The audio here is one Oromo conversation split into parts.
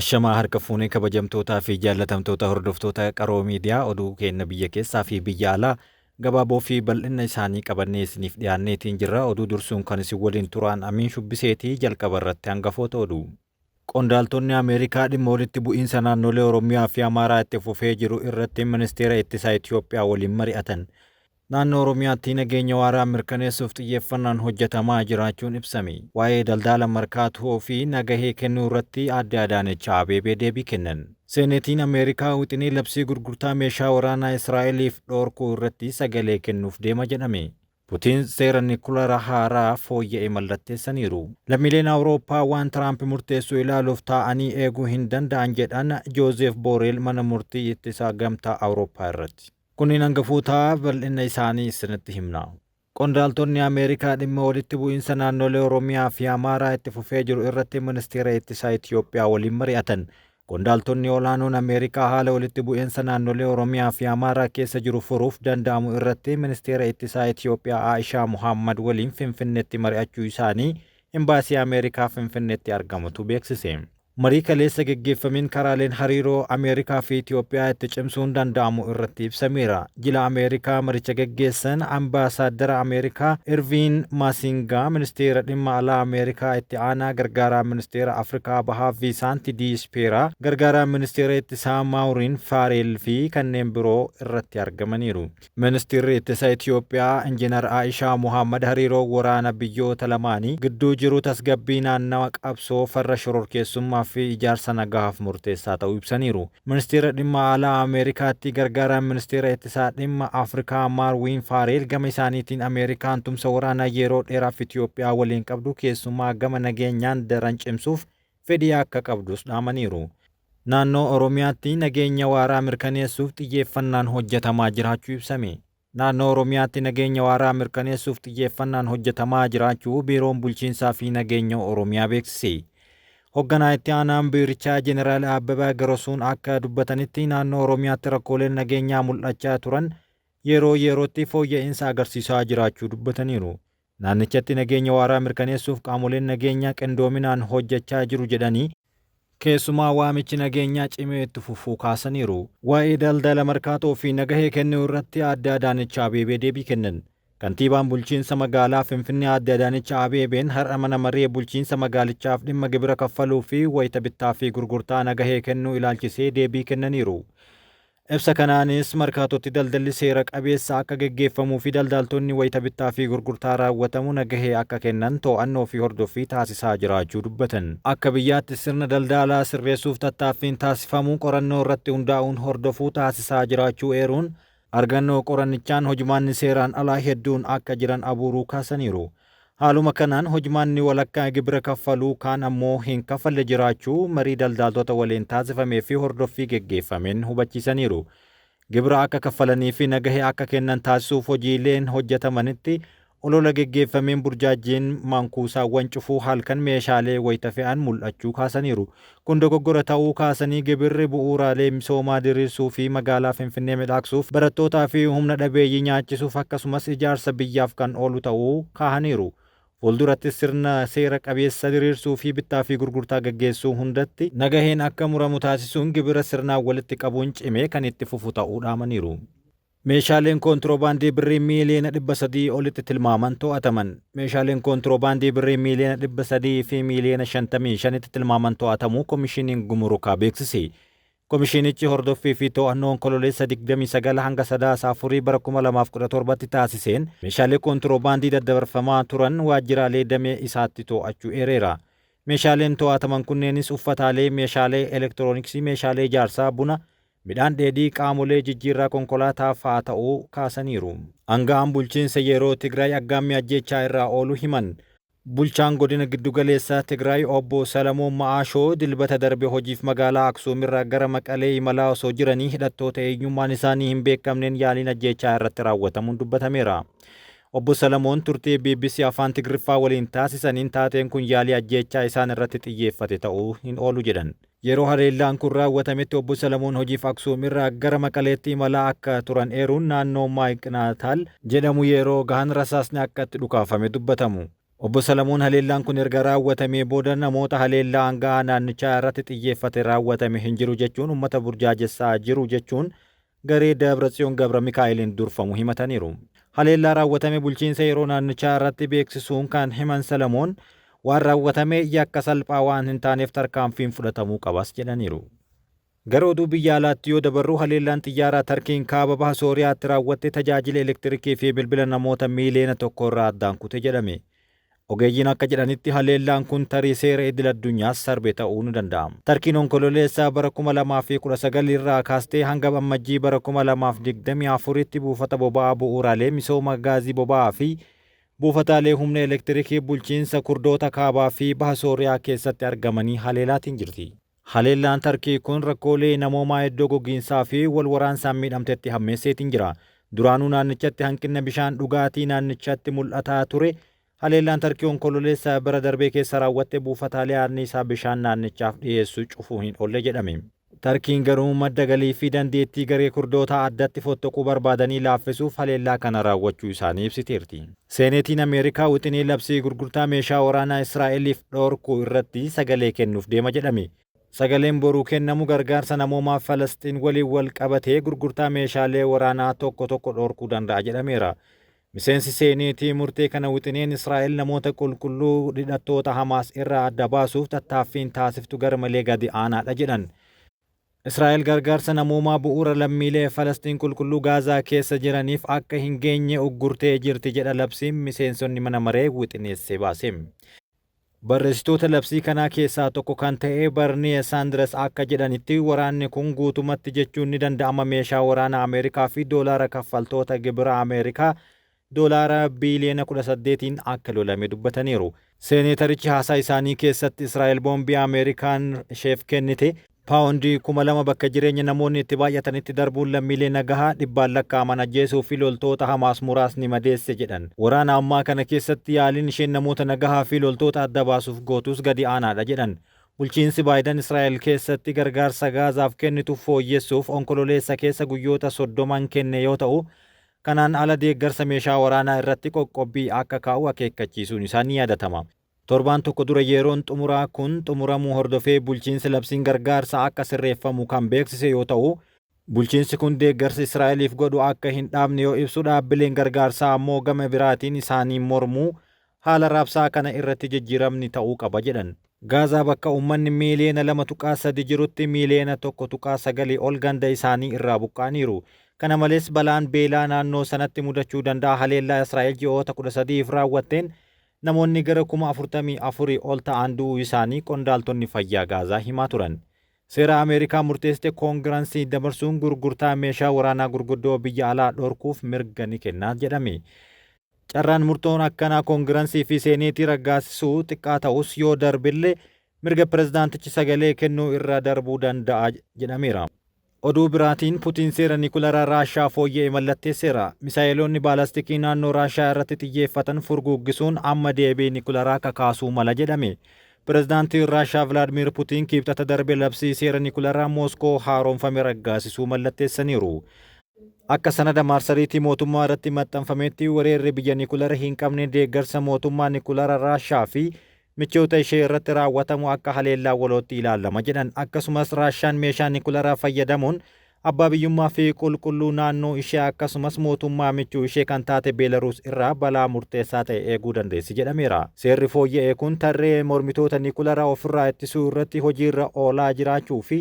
Ashamaa harka fuunee kabajamtootaa fi jaallatamtoota hordoftoota qaroo miidiyaa oduu keenya biyya keessaa fi biyya alaa gabaaboo fi bal'ina isaanii qabannee isiniif dhiyaanneetiin jirra. Oduu dursuun kan isin waliin turaan Amiin Shubbiseetii jalqaba irratti hangafoota oduu. Qondaaltonni Ameerikaa dhimma walitti bu'iinsa naannolee Oromiyaa fi Amaaraa itti fufee jiru irratti ministeera ittisaa Itoophiyaa waliin mari'atan. Naannoo Oromiyaatti nageenya waaraa mirkaneessuuf xiyyeeffannaan hojjetamaa jiraachuun ibsame. Waa'ee daldala markaatoo fi nagahee kennuu irratti Aadde Adaanech Abeebee deebii kennan. Seenetiin Ameerikaa wixinee labsii gurgurtaa meeshaa waraanaa Israa'eliif dhoorkuu irratti sagalee kennuuf deema jedhame. Putiin seera Nikulara haaraa fooyya'e mallatteessaniiru. Lammiileen Awurooppaa waan Tiraamp murteessu ilaaluuf taa'anii eeguu hin danda'an jedhan Joozef Booreel mana murtii ittisaa gamtaa Awurooppaa irratti. Kunniin hangafoota bal'ina isaanii isinitti himna. Qondaaltonni Ameerikaa dhimma walitti bu'iinsa naannolee Oromiyaa fi Amaaraa itti fufee jiru irratti ministeera ittisaa Itoophiyaa waliin mari'atan. Qondaaltonni olaanoon Ameerikaa haala walitti bu'iinsa naannolee Oromiyaa fi Amaaraa keessa jiru furuuf danda'amu irratti ministeera ittisaa Itoophiyaa Aishaa Muhammad waliin Finfinneetti mari'achuu isaanii imbaasii Ameerikaa Finfinneetti argamutu beeksise. Marii kaleessa geggeeffameen karaaleen hariiroo Ameerikaa fi Itoophiyaa itti cimsuun danda'amu irratti ibsameera. Jila Ameerikaa maricha geggeessan ambaasaadara Ameerikaa Irviin Maasingaa, ministeera dhimma alaa Ameerikaa itti aanaa gargaaraa ministeera Afrikaa Bahaa Viisaanti Diispeeraa, gargaaraa ministeera ittisaa Maawuriin Faareel fi kanneen biroo irratti argamaniiru. Ministeerri ittisaa Itoophiyaa Injiinar Aishaa Muhammad hariiroo waraana biyyoota lamaanii gidduu jiru tasgabbii naannawa qabsoo farra shororkeessummaa fi ijaarsa nagaaf murteessaa ta'uu ibsaniiru. Ministeera dhimma alaa Ameerikaatti gargaaraan ministeera ittisaa dhimma Afrikaa Maarwiin Faareel gama isaaniitiin Ameerikaan tumsa waraanaa yeroo dheeraaf Itoophiyaa waliin qabdu keessumaa gama nageenyaan daran cimsuuf fedhii akka qabdus dhaamaniiru. Naannoo Oromiyaatti nageenya waaraa mirkaneessuuf xiyyeeffannaan hojjetamaa jiraachuu ibsame. Naannoo Oromiyaatti nageenya waaraa mirkaneessuuf xiyyeeffannaan hojjetamaa jiraachuu biiroon bulchiinsaa fi nageenya Oromiyaa beeksise. Hoogganaa itti aanaan biirichaa Jeneraal Abbabaa Garosuun akka dubbatanitti naannoo Oromiyaatti rakkooleen nageenyaa mul'achaa turan yeroo yerootti fooyya'insa agarsiisaa jiraachuu dubbataniiru. Naannichatti nageenya waaraa mirkaneessuuf qaamoleen nageenyaa qindoominaan hojjechaa jiru jedhanii keessumaa waamichi nageenyaa cimee itti fufuu kaasaniiru. Waa'ee daldala markaatoo fi nagahee kennuu irratti Aadde Adaanech Abeebee deebii kennan. Kantiibaan bulchiinsa magaalaa Finfinnee Aadde Adaanech Abeebeen har'a mana maree bulchiinsa magaalichaaf dhimma gibira kaffaluu fi wayita bittaa fi gurgurtaa nagahee kennuu ilaalchisee deebii kennaniiru. Ibsa kanaanis markaatotti daldalli seera qabeessa akka geggeeffamuu fi daldaltoonni wayita bittaa fi gurgurtaa raawwatamu nagahee akka kennan to'annoo fi hordoffii taasisaa jiraachuu dubbatan. Akka biyyaatti sirna daldalaa sirreessuuf tattaaffiin taasifamuu qorannoo irratti hundaa'uun hordofuu taasisaa jiraachuu eeruun argannoo qorannichaan hojimaanni seeraan alaa hedduun akka jiran abuuruu kaasaniiru. Haaluma kanaan hojimaanni walakkaa gibira kaffaluu kaan ammoo hin kaffalle jiraachuu marii daldaltoota waliin taasifamee fi hordoffii geggeeffameen hubachiisaniiru. Gibira akka kaffalanii fi nagahee akka kennan taasisuuf hojiileen hojjetamanitti olola geggeeffameen burjaajjiin mankuusaawwan cufuu halkan meeshaalee wayita fe'an mul'achuu kaasaniiru. Kun dogoggora ta'uu kaasanii gibirri bu'uuraalee misoomaa diriirsuu fi magaalaa Finfinnee midhaaksuuf barattootaa fi humna dhabeeyyii nyaachisuuf akkasumas ijaarsa biyyaaf kan oolu ta'uu kaahaniiru. Fuulduratti sirna seera qabeessa diriirsuu fi bittaa fi gurgurtaa gaggeessuu hundatti nagaheen akka muramu taasisuun gibira sirnaan walitti qabuun cimee kan itti fufu ta'uu dhaamaniiru. Meeshaaleen kontiroobaandii birrii miiliyoona 300 olitti tilmaaman to'ataman. Meeshaaleen kontiroobaandii birrii miiliyoona 300 fi miiliyoona 55tti tilmaaman to'atamuu Komishiniin Gumurukaa beeksise. Komishinichi hordoffii fi to'annoon kololeessa 29 hanga 3 bara 2017tti taasiseen meeshaalee kontiroobaandii daddabarfamaa turan waajjiraalee damee isaatti to'achuu eereera. Meeshaaleen to'ataman kunneenis uffataalee, meeshaalee elektirooniksii, meeshaalee ijaarsaa, buna, midhaan dheedhii, qaamolee jijjiirraa konkolaataa fa'aa ta'uu kaasaniiru. Aanga'aan bulchiinsa yeroo Tigraay aggaammii ajjechaa irraa ooluu himan. Bulchaan godina giddugaleessaa Tigraay obbo Salamoon Ma'aashoo dilbata darbe hojiif magaalaa Aksuum irraa gara Maqalee imalaa osoo jiranii hidhattoota eenyummaan isaanii hin beekamneen yaaliin ajjechaa irratti raawwatamuun dubbatameera. Obbo Salamoon turtii BBC Afaan Tigriffaa waliin taasisaniin taateen kun yaalii ajjechaa isaan irratti xiyyeeffate ta'uu hin oolu jedhan. Yeroo haleellaan kun raawwatametti obbo Salamoon hojiif Aksuum irraa gara Maqaleetti imalaa akka turan eeruun naannoo Maayiqnaataal jedhamu yeroo gahan rasaasni akka itti dhukaafame dubbatamu. Obbo Salamuun haleellaan kun erga raawwatamee booda namoota haleellaa hangaa naannichaa irratti xiyyeeffate raawwatame hin jiru jechuun uummata burjaajessaa jiru jechuun garee Dabratsiyoon Gabra Mikaa'eliin durfamu himataniiru. Haleellaa raawwatame bulchiinsa yeroo naannichaa irratti beeksisuun kan himan Salamoon waan raawwatame yakka salphaa waan hin taaneef tarkaanfiin fudhatamuu qabas jedhaniiru. Gara oduu biyya alaatti yoo dabarru haleellaan xiyyaaraa Tarkiin kaaba baha Sooriyaatti raawwatte tajaajila elektirikii fi bilbila namoota miiliyoona tokko irraa addaan kute jedhame. Ogeeyyiin akka jedhanitti haleellaan kun tarii seera idil addunyaas sarbe ta'uu ni danda'a. Tarkiin onkololeessaa bara 2019 irraa kaastee hanga ammajjii bara 2024tti buufata boba'aa bu'uuraalee misooma gaazii boba'aa fi buufataalee humna elektirikii bulchiinsa Kurdoota kaabaa fi baha Sooriyaa keessatti argamanii haleelaatiin jirti. Haleellaan Tarkii kun rakkoolee namoomaa iddoo gogiinsaa fi wal waraansaan miidhamtetti hammeesseetiin jira. Duraanuu naannichatti hanqina bishaan dhugaatii naannichatti mul'ataa ture. Haleellaan Tarkii onkololeessa bara darbee keessa raawwatte buufataalee anniisaa bishaan naannichaaf dhiyeessu cufuu hin oolle jedhame. Tarkiin garuu madda galii fi dandeettii garee Kurdoota addatti fottoquu barbaadanii laaffisuuf haleellaa kana raawwachuu isaanii ibsiteerti. Seeneetiin Ameerikaa wixinee labsii gurgurtaa meeshaa waraanaa Israa'eliif dhoorkuu irratti sagalee kennuuf deema jedhame. Sagaleen boruu kennamu gargaarsa namoomaaf Falastiin waliin wal qabatee gurgurtaa meeshaalee waraanaa tokko tokko dhoorkuu danda'a jedhameera. Miseensi seeneetii murtee kana wixineen Israa'el namoota qulqulluu hidhattoota Hamaas irraa adda baasuuf tattaaffiin taasiftu garmalee gadi aanaadha jedhan. Israa'el gargaarsa namoomaa bu'uura lammiilee Falastiin qulqulluu Gaazaa keessa jiraniif akka hin geenye uggurtee jirti jedha labsiin miseensonni mana maree wixineessee baase. Barreessitoota labsii kanaa keessaa tokko kan ta'e Barnii Saanders akka jedhanitti waraanni kun guutumatti jechuun ni danda'ama meeshaa waraanaa Ameerikaa fi doolaara kaffaltoota gibira Ameerikaa doolaara biiliyoona 18 akka lolame dubbataniiru. Seeneetarichi haasaa isaanii keessatti Israa'el boombii Ameerikaan isheef kennite paawundii 2,000 bakka jireenya namoonni itti baay'atanitti darbuun lammiilee nagahaa dhibbaan lakkaa'aman ajjeesuu fi loltoota Hamaas muraasni madeesse jedhan. Waraana ammaa kana keessatti yaaliin isheen namoota nagahaa fi loltoota adda baasuuf gootus gadi aanaadha jedhan. Bulchiinsi Baayiden Israa'el keessatti gargaarsa Gaazaaf kennitu fooyyessuuf onkololeessa keessa guyyoota 30 kenne yoo ta'u, kanaan ala deeggarsa meeshaa waraanaa irratti qoqqobbii akka kaa'u akeekkachiisuun isaa ni yaadatama. Torbaan tokko dura yeroon xumuraa kun xumuramuu hordofee bulchiinsi labsiin gargaarsa akka sirreeffamu kan beeksise yoo ta'u, bulchiinsi kun deeggarsa Israa'eliif godhu akka hin dhaabne yoo ibsu dhaabbileen gargaarsaa ammoo gama biraatiin isaaniin mormuu haala raabsaa kana irratti jijjiiramni ta'uu qaba jedhan. Gaazaa bakka uummanni miiliyoona 2.3 jirutti miiliyoona 1.9 ol ganda isaanii irraa buqqaaniiru. Kana malees balaan beelaa naannoo sanatti mudachuu danda'a. Haleellaa Israa'el ji'oota 13f raawwatteen namoonni gara 44,000 ol ta'an du'uu isaanii qondaaltonni fayyaa Gaazaa himaa turan. Seera Ameerikaa murteessite koongiraansii dabarsuun gurgurtaa meeshaa waraanaa gurguddoo biyya alaa dhorkuuf mirga ni kennaa jedhame. Carraan murtoon akkanaa koongiraansii fi seeneetii raggaasisuu xiqqaa ta'us yoo darbillee mirga pirezidaantichi sagalee kennuu irra darbuu danda'a jedhameera. Oduu biraatiin Putiin seera Nikularaa Raashaa fooyya'e mallatteesseera. Misaayiloonni baalastikii naannoo Raashaa irratti xiyyeeffatan furguggisuun amma deebii Nikularaa kakaasuu mala jedhame. Pirezidaantiin Raashaa Vilaadimir Putiin kibxata darbe labsii seera Nikularaa Mooskoo haaromfame raggaasisuu mallatteessaniiru. Akka sanada maarsariitii mootummaa irratti maxxanfametti weerarri biyya Nikulara hin qabne deeggarsa mootummaa Nikulara Raashaa fi michoota ishee irratti raawwatamu akka haleellaa walootti ilaalama jedhan. Akkasumas Raashaan meeshaa Nikularaa fayyadamuun abbaa biyyummaa fi qulqulluu naannoo ishee akkasumas mootummaa michuu ishee kan taate Beelaruus irraa balaa murteessaa ta'e eeguu dandeessi jedhameera. Seerri fooyya'e kun tarree mormitoota Nikularaa ofirraa ittisuu irratti hojiirra oolaa jiraachuu fi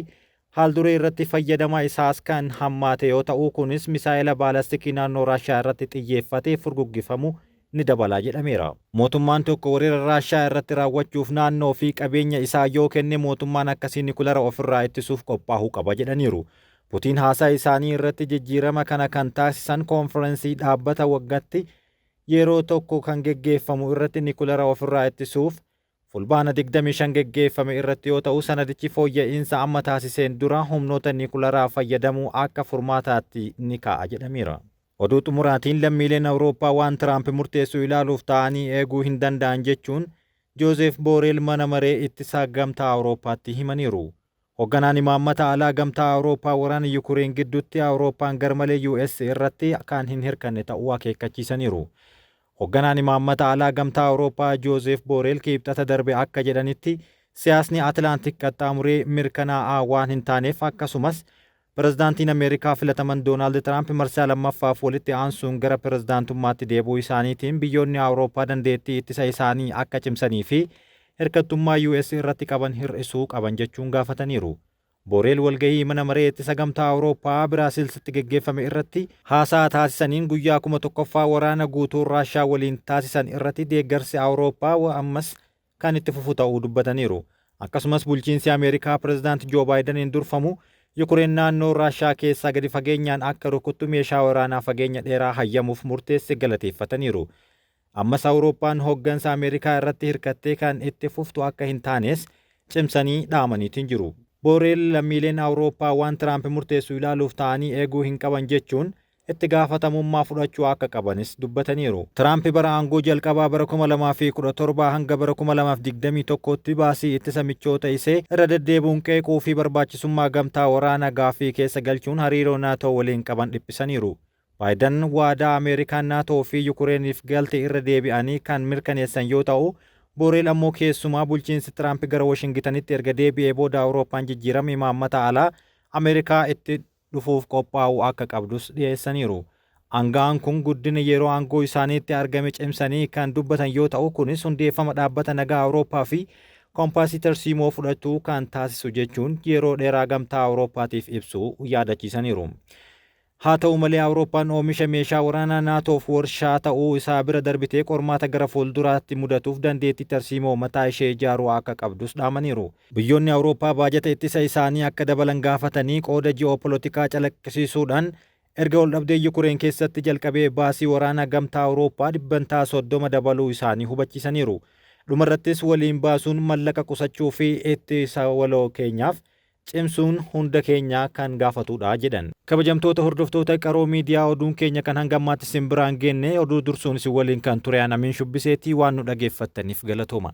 haalduree irratti fayyadama isaas kan hammaate yoo ta'u, kunis misaa'ila baalastikii naannoo Raashaa irratti xiyyeeffatee furguggifamu ni dabala jedhameera. Mootummaan tokko weerara Raashaa irratti raawwachuuf naannoo fi qabeenya isaa yoo kenne mootummaan akkasii Nikulara ofirraa ittisuuf qophaa'uu qaba jedhaniiru. Putiin haasaa isaanii irratti jijjiirama kana kan taasisan koonfirensii dhaabbata waggaatti yeroo tokko kan geggeeffamu irratti Nikulara ofirraa ittisuuf fulbaana 25 geggeeffame irratti yoo ta'u, sanadichi fooyya'insa amma taasiseen dura humnoota Nikularaa fayyadamuu akka furmaataatti ni kaa'a jedhameera. Oduu xumuraatiin lammiileen Awurooppaa waan Tiraamp murteessu ilaaluuf ta'anii eeguu hin danda'an jechuun Joozef Booreel mana maree ittisaa gamtaa Awurooppaatti himaniiru. Hoogganaan imaammata alaa gamtaa Awurooppaa waraana Yukureen gidduutti Awurooppaan garmalee US irratti kan hin hirkanne ta'uu akeekkachiisaniiru. Hoogganaan imaammata alaa gamtaa Awurooppaa Joozef Booreel kibxata darbe akka jedhanitti siyaasni Atilaantik qaxxaamuree mirkanaa'aa waan hin taaneef akkasumas pirezidaantiin Ameerikaa filataman Doonaald Tiraamp marsaa lammaffaaf walitti aansuun gara pirezidaantummaatti deebi'uu isaaniitiin biyyoonni Awurooppaa dandeettii ittisa isaanii akka cimsanii fi hirkattummaa US irratti qaban hir'isuu qaban jechuun gaafataniiru. Booreel walgahii mana maree ittisa gamtaa Awurooppaa Biraasiilsitti geggeeffame irratti haasaa taasisaniin guyyaa 100ffaa waraana guutuu Raashaa waliin taasisan irratti deeggarsi Awurooppaa ammas kan itti fufu ta'uu dubbataniiru. Akkasumas bulchiinsi Ameerikaa pirezidaanti Joo Baayidaniin durfamu Yukureen naannoo Raashaa keessaa gadi fageenyaan akka rukuttu meeshaa waraanaa fageenya dheeraa hayyamuuf murteesse galateeffataniiru. Ammas Awurooppaan hooggansa Ameerikaa irratti hirkattee kan itti fuftu akka hin taanes cimsanii dhaamaniitiin jiru. Booreel lammiileen Awurooppaa waan Tiraamp murteessu ilaaluuf ta'anii eeguu hin qaban jechuun itti gaafatamummaa fudhachuu akka qabanis dubbataniiru. Tiraamp bara aangoo jalqabaa bara 2017 hanga bara 2021tti baasii ittisa michoota isee irra deddeebuun qeequu fi barbaachisummaa gamtaa waraanaa gaaffii keessa galchuun hariiroo naatoo waliin qaban dhiphisaniiru. Baayidan waadaa Ameerikaan naatoo fi Yukureeniif galte irra deebi'anii kan mirkaneessan yoo ta'u, Booreel ammoo keessumaa bulchiinsi Tiraamp gara Washingtonitti erga deebi'ee booda Awurooppaan jijjiirama imaammata alaa Ameerikaa itti dhufuuf qophaa'uu akka qabdus dhiyeessaniiru. Aanga'aan kun guddina yeroo aangoo isaaniitti argame cimsanii kan dubbatan yoo ta'u, kunis hundeeffama dhaabbata nagaa Awurooppaa fi koompaasii tarsiimoo fudhachuu kan taasisu jechuun yeroo dheeraa gamtaa Awurooppaatiif ibsuu yaadachiisaniiru. Haa ta'u malee Awurooppaan oomisha meeshaa waraanaa naatoof warshaa ta'uu isaa bira darbitee qormaata gara fuulduraatti mudatuuf dandeettii tarsiimoo mataa ishee ijaaruu akka qabdus dhaamaniiru. Biyyoonni Awurooppaa baajata ittisa isaanii akka dabalan gaafatanii qooda ji'oopolitikaa calaqqisiisuudhaan erga waldhabdee Yukureen keessatti jalqabee baasii waraanaa gamtaa Awurooppaa dhibbantaa 30 dabaluu isaanii hubachiisaniiru. Dhumarrattis waliin baasuun mallaqa qusachuu fi ittisa waloo keenyaaf cimsuun hunda keenya kan gaafatudha jedhan. Kabajamtoota hordoftoota qaroo miidiyaa oduun keenya kan hanga ammaatti isin biraan geenne oduu dursuun isin waliin kan ture Amiin Shubbiseetii waan nu dhageeffattaniif galatooma.